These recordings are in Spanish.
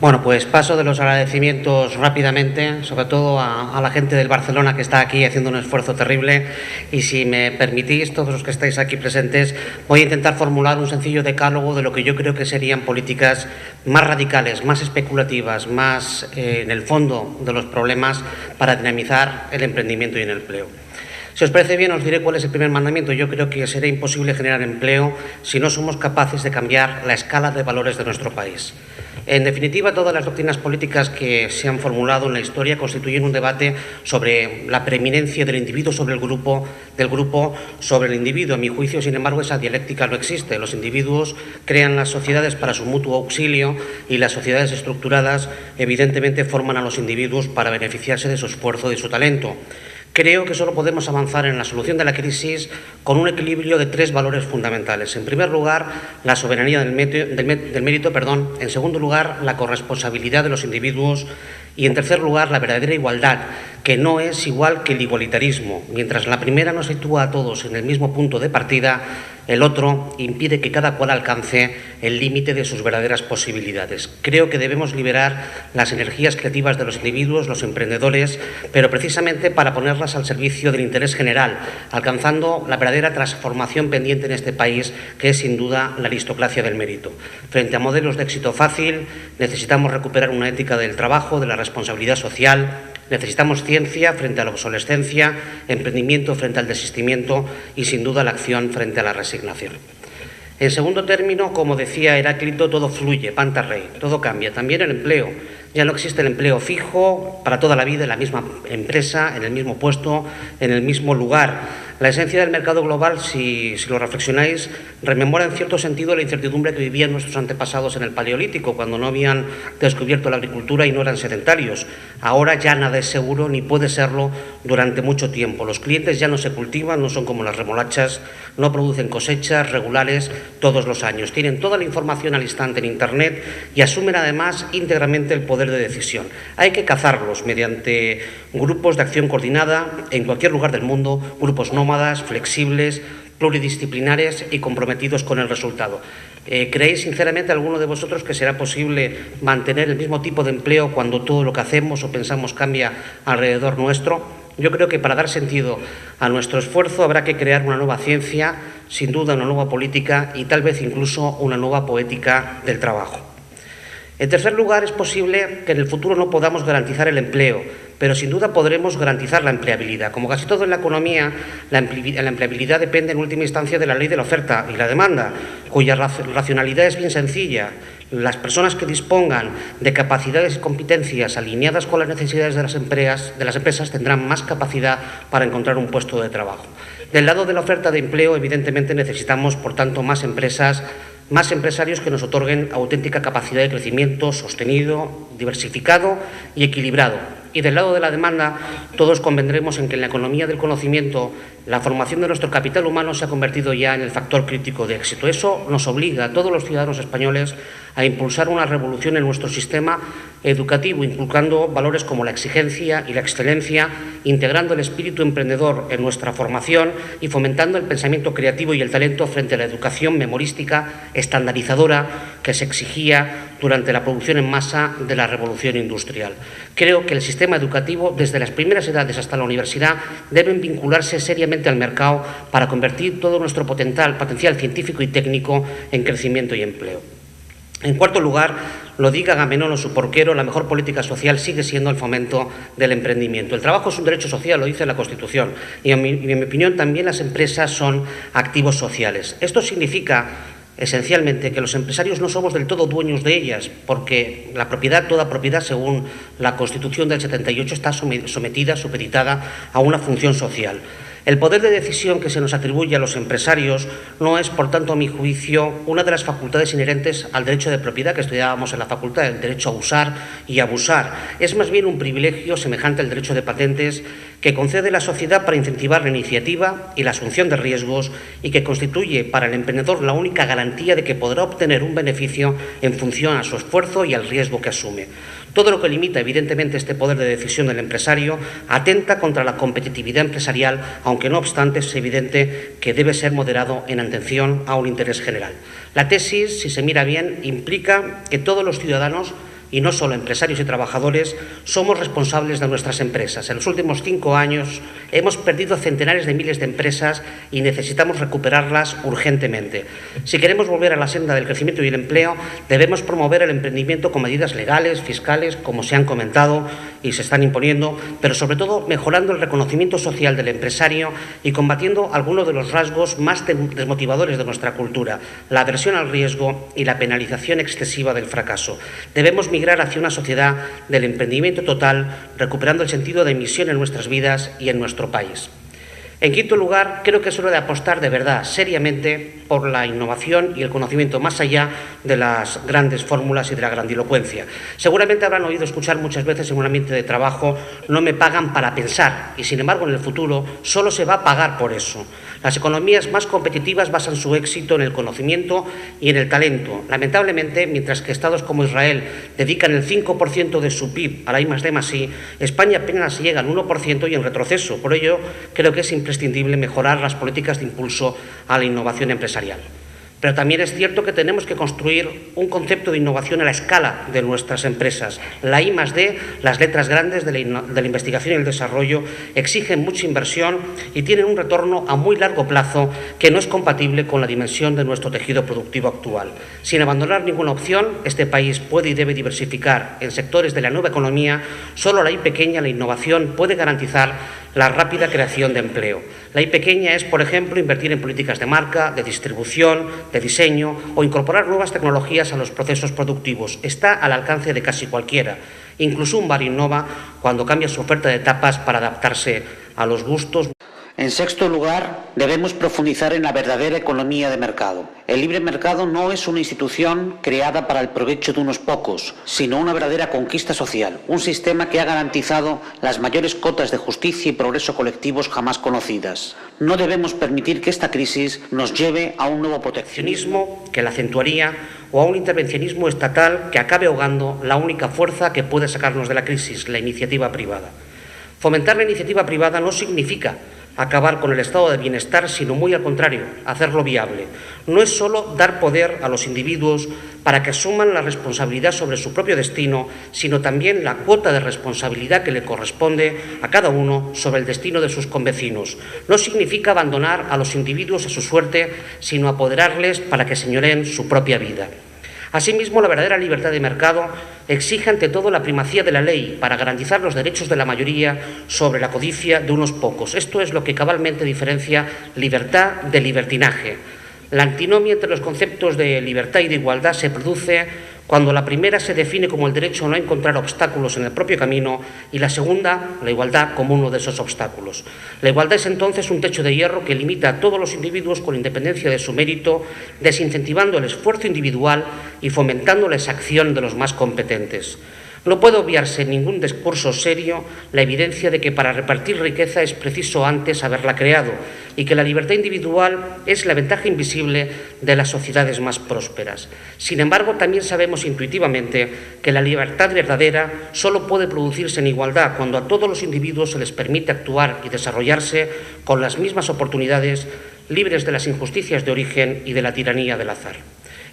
Bueno, pues paso de los agradecimientos rápidamente, sobre todo a la gente del Barcelona que está aquí haciendo un esfuerzo terrible, y si me permitís, todos los que estáis aquí presentes, voy a intentar formular un sencillo decálogo de lo que yo creo que serían políticas más radicales, más especulativas, más en el fondo de los problemas para dinamizar el emprendimiento y el empleo. Si os parece bien, os diré cuál es el primer mandamiento. Yo creo que será imposible generar empleo si no somos capaces de cambiar la escala de valores de nuestro país. En definitiva, todas las doctrinas políticas que se han formulado en la historia constituyen un debate sobre la preeminencia del individuo sobre el grupo, del grupo sobre el individuo. A mi juicio, sin embargo, esa dialéctica no existe. Los individuos crean las sociedades para su mutuo auxilio y las sociedades estructuradas, evidentemente, forman a los individuos para beneficiarse de su esfuerzo y de su talento. Creo que solo podemos avanzar en la solución de la crisis con un equilibrio de tres valores fundamentales. En primer lugar, la soberanía del mérito. En segundo lugar, la corresponsabilidad de los individuos. Y, en tercer lugar, la verdadera igualdad, que no es igual que el igualitarismo. Mientras la primera nos sitúa a todos en el mismo punto de partida, el otro impide que cada cual alcance el límite de sus verdaderas posibilidades. Creo que debemos liberar las energías creativas de los individuos, los emprendedores, pero precisamente para ponerlas al servicio del interés general, alcanzando la verdadera transformación pendiente en este país, que es sin duda la aristocracia del mérito. Frente a modelos de éxito fácil, necesitamos recuperar una ética del trabajo, de la responsabilidad social. Necesitamos ciencia frente a la obsolescencia, emprendimiento frente al desistimiento y, sin duda, la acción frente a la resignación. En segundo término, como decía Heráclito, todo fluye, panta rey, todo cambia, también el empleo. Ya no existe el empleo fijo para toda la vida en la misma empresa, en el mismo puesto, en el mismo lugar. La esencia del mercado global, si lo reflexionáis, rememora en cierto sentido la incertidumbre que vivían nuestros antepasados en el Paleolítico, cuando no habían descubierto la agricultura y no eran sedentarios. Ahora ya nada es seguro ni puede serlo durante mucho tiempo. Los clientes ya no se cultivan, no son como las remolachas, no producen cosechas regulares todos los años. Tienen toda la información al instante en Internet y asumen además íntegramente el poder de decisión. Hay que cazarlos mediante grupos de acción coordinada en cualquier lugar del mundo, grupos nómadas, flexibles, pluridisciplinares y comprometidos con el resultado. ¿Creéis sinceramente alguno de vosotros que será posible mantener el mismo tipo de empleo cuando todo lo que hacemos o pensamos cambia alrededor nuestro? Yo creo que para dar sentido a nuestro esfuerzo habrá que crear una nueva ciencia, sin duda una nueva política y tal vez incluso una nueva poética del trabajo. En tercer lugar, es posible que en el futuro no podamos garantizar el empleo, pero sin duda podremos garantizar la empleabilidad. Como casi todo en la economía, la empleabilidad depende en última instancia de la ley de la oferta y la demanda, cuya racionalidad es bien sencilla. Las personas que dispongan de capacidades y competencias alineadas con las necesidades de las empresas tendrán más capacidad para encontrar un puesto de trabajo. Del lado de la oferta de empleo, evidentemente necesitamos, por tanto, más empresas, más empresarios que nos otorguen auténtica capacidad de crecimiento sostenido, diversificado y equilibrado. Y del lado de la demanda, todos convendremos en que en la economía del conocimiento la formación de nuestro capital humano se ha convertido ya en el factor crítico de éxito. Eso nos obliga a todos los ciudadanos españoles a impulsar una revolución en nuestro sistema educativo, inculcando valores como la exigencia y la excelencia, integrando el espíritu emprendedor en nuestra formación y fomentando el pensamiento creativo y el talento frente a la educación memorística estandarizadora que se exigía durante la producción en masa de la revolución industrial. Creo que el sistema educativo, desde las primeras edades hasta la universidad, deben vincularse seriamente al mercado para convertir todo nuestro potencial científico y técnico en crecimiento y empleo. En cuarto lugar, lo diga Agamenón o su porquero, la mejor política social sigue siendo el fomento del emprendimiento. El trabajo es un derecho social, lo dice la Constitución, y en mi opinión también las empresas son activos sociales. Esto significa esencialmente que los empresarios no somos del todo dueños de ellas, porque la propiedad, toda propiedad, según la Constitución del 78, está sometida, supeditada a una función social. El poder de decisión que se nos atribuye a los empresarios no es, por tanto, a mi juicio, una de las facultades inherentes al derecho de propiedad que estudiábamos en la facultad, el derecho a usar y abusar. Es más bien un privilegio semejante al derecho de patentes que concede la sociedad para incentivar la iniciativa y la asunción de riesgos y que constituye para el emprendedor la única garantía de que podrá obtener un beneficio en función a su esfuerzo y al riesgo que asume. Todo lo que limita, evidentemente, este poder de decisión del empresario atenta contra la competitividad empresarial, aunque no obstante es evidente que debe ser moderado en atención a un interés general. La tesis, si se mira bien, implica que todos los ciudadanos y no solo empresarios y trabajadores, somos responsables de nuestras empresas. En los últimos 5 años hemos perdido centenares de miles de empresas y necesitamos recuperarlas urgentemente. Si queremos volver a la senda del crecimiento y el empleo, debemos promover el emprendimiento con medidas legales, fiscales, como se han comentado y se están imponiendo, pero sobre todo mejorando el reconocimiento social del empresario y combatiendo algunos de los rasgos más desmotivadores de nuestra cultura, la aversión al riesgo y la penalización excesiva del fracaso. Debemos migrar hacia una sociedad del emprendimiento total, recuperando el sentido de misión en nuestras vidas y en nuestro país. En quinto lugar, creo que es hora de apostar de verdad, seriamente, por la innovación y el conocimiento más allá de las grandes fórmulas y de la grandilocuencia. Seguramente habrán oído escuchar muchas veces en un ambiente de trabajo: no me pagan para pensar, y sin embargo en el futuro solo se va a pagar por eso. Las economías más competitivas basan su éxito en el conocimiento y en el talento. Lamentablemente, mientras que estados como Israel dedican el 5% de su PIB a la I+D+I, España apenas llega al 1% y en retroceso. Por ello, creo que es imprescindible mejorar las políticas de impulso a la innovación empresarial. Pero también es cierto que tenemos que construir un concepto de innovación a la escala de nuestras empresas. La I+D, las letras grandes de la investigación y el desarrollo, exigen mucha inversión y tienen un retorno a muy largo plazo que no es compatible con la dimensión de nuestro tejido productivo actual. Sin abandonar ninguna opción, este país puede y debe diversificar en sectores de la nueva economía. Solo la I pequeña, la innovación, puede garantizar la rápida creación de empleo. La I pequeña es, por ejemplo, invertir en políticas de marca, de distribución, de diseño o incorporar nuevas tecnologías a los procesos productivos. Está al alcance de casi cualquiera. Incluso un bar innova cuando cambia su oferta de tapas para adaptarse a los gustos. En sexto lugar, debemos profundizar en la verdadera economía de mercado. El libre mercado no es una institución creada para el provecho de unos pocos, sino una verdadera conquista social, un sistema que ha garantizado las mayores cotas de justicia y progreso colectivos jamás conocidas. No debemos permitir que esta crisis nos lleve a un nuevo proteccionismo que la acentuaría o a un intervencionismo estatal que acabe ahogando la única fuerza que puede sacarnos de la crisis, la iniciativa privada. Fomentar la iniciativa privada no significa acabar con el estado de bienestar, sino muy al contrario, hacerlo viable. No es solo dar poder a los individuos para que asuman la responsabilidad sobre su propio destino, sino también la cuota de responsabilidad que le corresponde a cada uno sobre el destino de sus convecinos. No significa abandonar a los individuos a su suerte, sino apoderarles para que señoreen su propia vida. Asimismo, la verdadera libertad de mercado exige ante todo la primacía de la ley para garantizar los derechos de la mayoría sobre la codicia de unos pocos. Esto es lo que cabalmente diferencia libertad de libertinaje. La antinomia entre los conceptos de libertad y de igualdad se produce cuando la primera se define como el derecho a no encontrar obstáculos en el propio camino y la segunda, la igualdad, como uno de esos obstáculos. La igualdad es entonces un techo de hierro que limita a todos los individuos con independencia de su mérito, desincentivando el esfuerzo individual y fomentando la exacción de los más competentes. No puede obviarse en ningún discurso serio la evidencia de que para repartir riqueza es preciso antes haberla creado y que la libertad individual es la ventaja invisible de las sociedades más prósperas. Sin embargo, también sabemos intuitivamente que la libertad verdadera solo puede producirse en igualdad cuando a todos los individuos se les permite actuar y desarrollarse con las mismas oportunidades, libres de las injusticias de origen y de la tiranía del azar.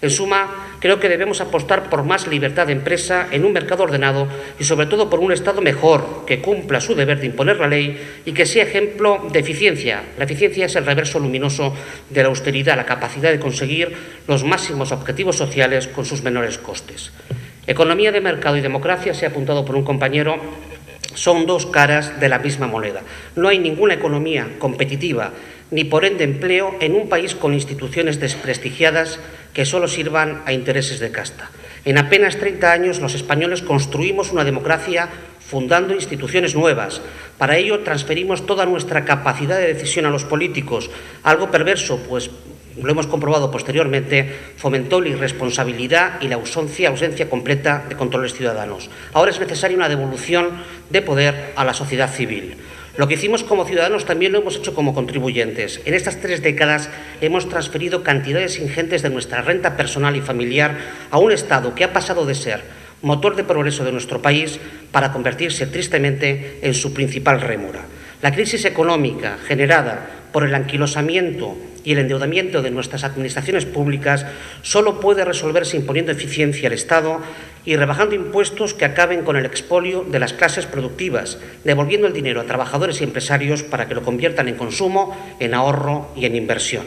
En suma, creo que debemos apostar por más libertad de empresa en un mercado ordenado y, sobre todo, por un Estado mejor, que cumpla su deber de imponer la ley y que sea ejemplo de eficiencia. La eficiencia es el reverso luminoso de la austeridad, la capacidad de conseguir los máximos objetivos sociales con sus menores costes. Economía de mercado y democracia, se ha apuntado por un compañero, son dos caras de la misma moneda. No hay ninguna economía competitiva ni por ende empleo en un país con instituciones desprestigiadas que solo sirvan a intereses de casta. En apenas 30 años los españoles construimos una democracia fundando instituciones nuevas. Para ello transferimos toda nuestra capacidad de decisión a los políticos, algo perverso, pues lo hemos comprobado posteriormente, fomentó la irresponsabilidad y la ausencia completa de controles ciudadanos. Ahora es necesaria una devolución de poder a la sociedad civil. Lo que hicimos como ciudadanos también lo hemos hecho como contribuyentes. En estas 3 décadas hemos transferido cantidades ingentes de nuestra renta personal y familiar a un Estado que ha pasado de ser motor de progreso de nuestro país para convertirse tristemente en su principal rémora. La crisis económica generada por el anquilosamiento y el endeudamiento de nuestras administraciones públicas solo puede resolverse imponiendo eficiencia al Estado y rebajando impuestos que acaben con el expolio de las clases productivas, devolviendo el dinero a trabajadores y empresarios para que lo conviertan en consumo, en ahorro y en inversión.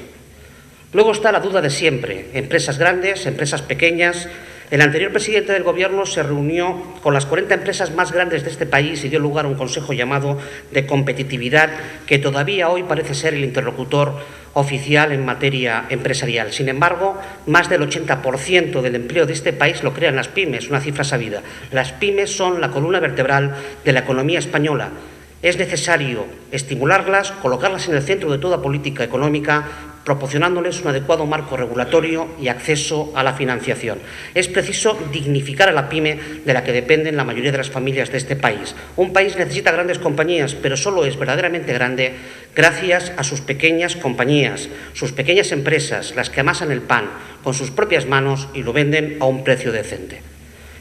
Luego está la duda de siempre, empresas grandes, empresas pequeñas. El anterior presidente del Gobierno se reunió con las 40 empresas más grandes de este país y dio lugar a un consejo llamado de competitividad, que todavía hoy parece ser el interlocutor oficial en materia empresarial. Sin embargo, más del 80% del empleo de este país lo crean las pymes, una cifra sabida. Las pymes son la columna vertebral de la economía española. Es necesario estimularlas, colocarlas en el centro de toda política económica, proporcionándoles un adecuado marco regulatorio y acceso a la financiación. Es preciso dignificar a la pyme, de la que dependen la mayoría de las familias de este país. Un país necesita grandes compañías, pero solo es verdaderamente grande gracias a sus pequeñas compañías, sus pequeñas empresas, las que amasan el pan con sus propias manos y lo venden a un precio decente.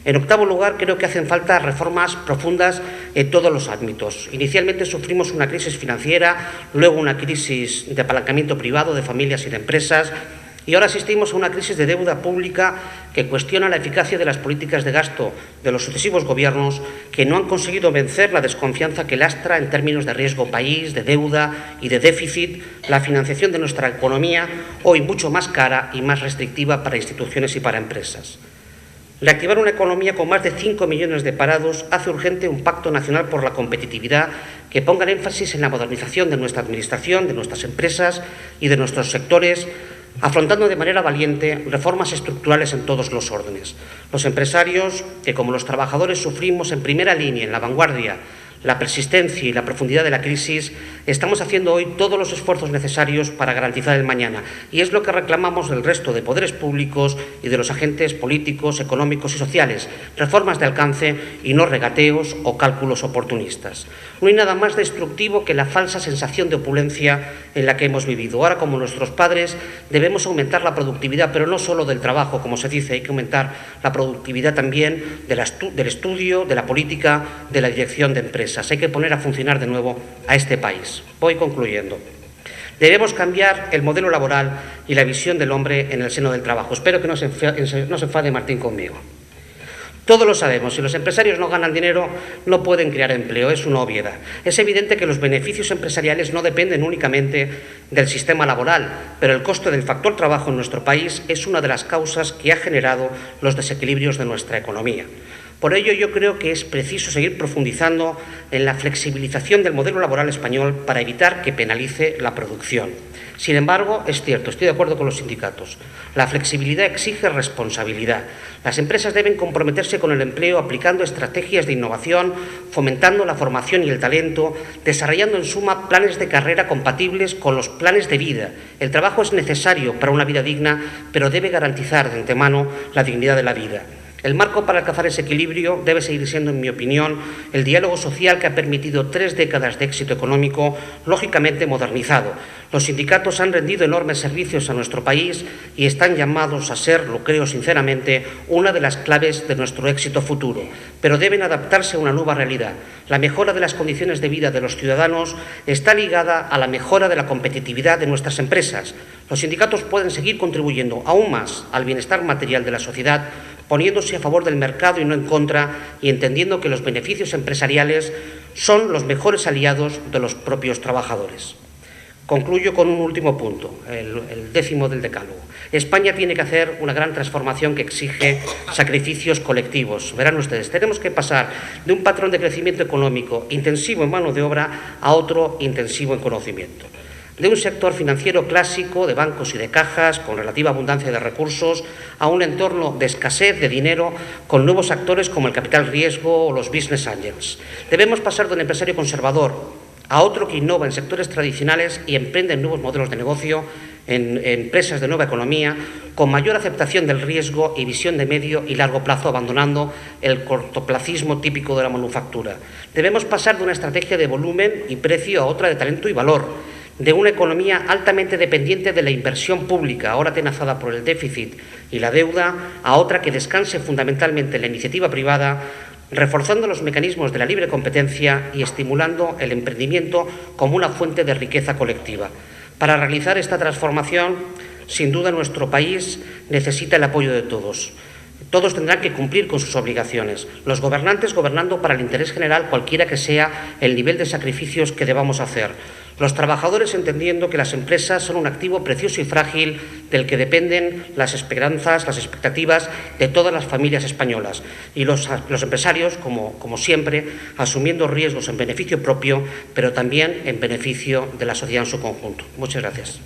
En octavo lugar, creo que hacen falta reformas profundas en todos los ámbitos. Inicialmente sufrimos una crisis financiera, luego una crisis de apalancamiento privado de familias y de empresas, y ahora asistimos a una crisis de deuda pública que cuestiona la eficacia de las políticas de gasto de los sucesivos gobiernos, que no han conseguido vencer la desconfianza que lastra en términos de riesgo país, de deuda y de déficit la financiación de nuestra economía, hoy mucho más cara y más restrictiva para instituciones y para empresas. Reactivar una economía con más de 5 millones de parados hace urgente un pacto nacional por la competitividad que ponga el énfasis en la modernización de nuestra administración, de nuestras empresas y de nuestros sectores, afrontando de manera valiente reformas estructurales en todos los órdenes. Los empresarios, que como los trabajadores sufrimos en primera línea, en la vanguardia, la persistencia y la profundidad de la crisis, estamos haciendo hoy todos los esfuerzos necesarios para garantizar el mañana. Y es lo que reclamamos del resto de poderes públicos y de los agentes políticos, económicos y sociales. Reformas de alcance y no regateos o cálculos oportunistas. No hay nada más destructivo que la falsa sensación de opulencia en la que hemos vivido. Ahora, como nuestros padres, debemos aumentar la productividad, pero no solo del trabajo, como se dice, hay que aumentar la productividad también del estudio, de la política, de la dirección de empresas. Hay que poner a funcionar de nuevo a este país. Voy concluyendo. Debemos cambiar el modelo laboral y la visión del hombre en el seno del trabajo. Espero que no se enfade Martín conmigo. Todos lo sabemos, si los empresarios no ganan dinero, no pueden crear empleo, es una obviedad. Es evidente que los beneficios empresariales no dependen únicamente del sistema laboral, pero el coste del factor trabajo en nuestro país es una de las causas que ha generado los desequilibrios de nuestra economía. Por ello, yo creo que es preciso seguir profundizando en la flexibilización del modelo laboral español para evitar que penalice la producción. Sin embargo, es cierto, estoy de acuerdo con los sindicatos, la flexibilidad exige responsabilidad. Las empresas deben comprometerse con el empleo aplicando estrategias de innovación, fomentando la formación y el talento, desarrollando en suma planes de carrera compatibles con los planes de vida. El trabajo es necesario para una vida digna, pero debe garantizar de antemano la dignidad de la vida. El marco para alcanzar ese equilibrio debe seguir siendo, en mi opinión, el diálogo social que ha permitido 3 décadas de éxito económico, lógicamente modernizado. Los sindicatos han rendido enormes servicios a nuestro país y están llamados a ser, lo creo sinceramente, una de las claves de nuestro éxito futuro, pero deben adaptarse a una nueva realidad. La mejora de las condiciones de vida de los ciudadanos está ligada a la mejora de la competitividad de nuestras empresas. Los sindicatos pueden seguir contribuyendo aún más al bienestar material de la sociedad, poniéndose a favor del mercado y no en contra, y entendiendo que los beneficios empresariales son los mejores aliados de los propios trabajadores. Concluyo con un último punto, el 10º del decálogo. España tiene que hacer una gran transformación que exige sacrificios colectivos. Verán ustedes, tenemos que pasar de un patrón de crecimiento económico intensivo en mano de obra a otro intensivo en conocimiento. De un sector financiero clásico, de bancos y de cajas, con relativa abundancia de recursos, a un entorno de escasez de dinero, con nuevos actores como el capital riesgo o los business angels. Debemos pasar de un empresario conservador a otro que innova en sectores tradicionales y emprende nuevos modelos de negocio, en empresas de nueva economía, con mayor aceptación del riesgo y visión de medio y largo plazo, abandonando el cortoplacismo típico de la manufactura. Debemos pasar de una estrategia de volumen y precio a otra de talento y valor, de una economía altamente dependiente de la inversión pública, ahora atenazada por el déficit y la deuda, a otra que descanse fundamentalmente en la iniciativa privada, reforzando los mecanismos de la libre competencia y estimulando el emprendimiento como una fuente de riqueza colectiva. Para realizar esta transformación, sin duda, nuestro país necesita el apoyo de todos. Todos tendrán que cumplir con sus obligaciones. Los gobernantes gobernando para el interés general, cualquiera que sea el nivel de sacrificios que debamos hacer. Los trabajadores entendiendo que las empresas son un activo precioso y frágil del que dependen las esperanzas, las expectativas de todas las familias españolas. Y los empresarios, como siempre, asumiendo riesgos en beneficio propio, pero también en beneficio de la sociedad en su conjunto. Muchas gracias.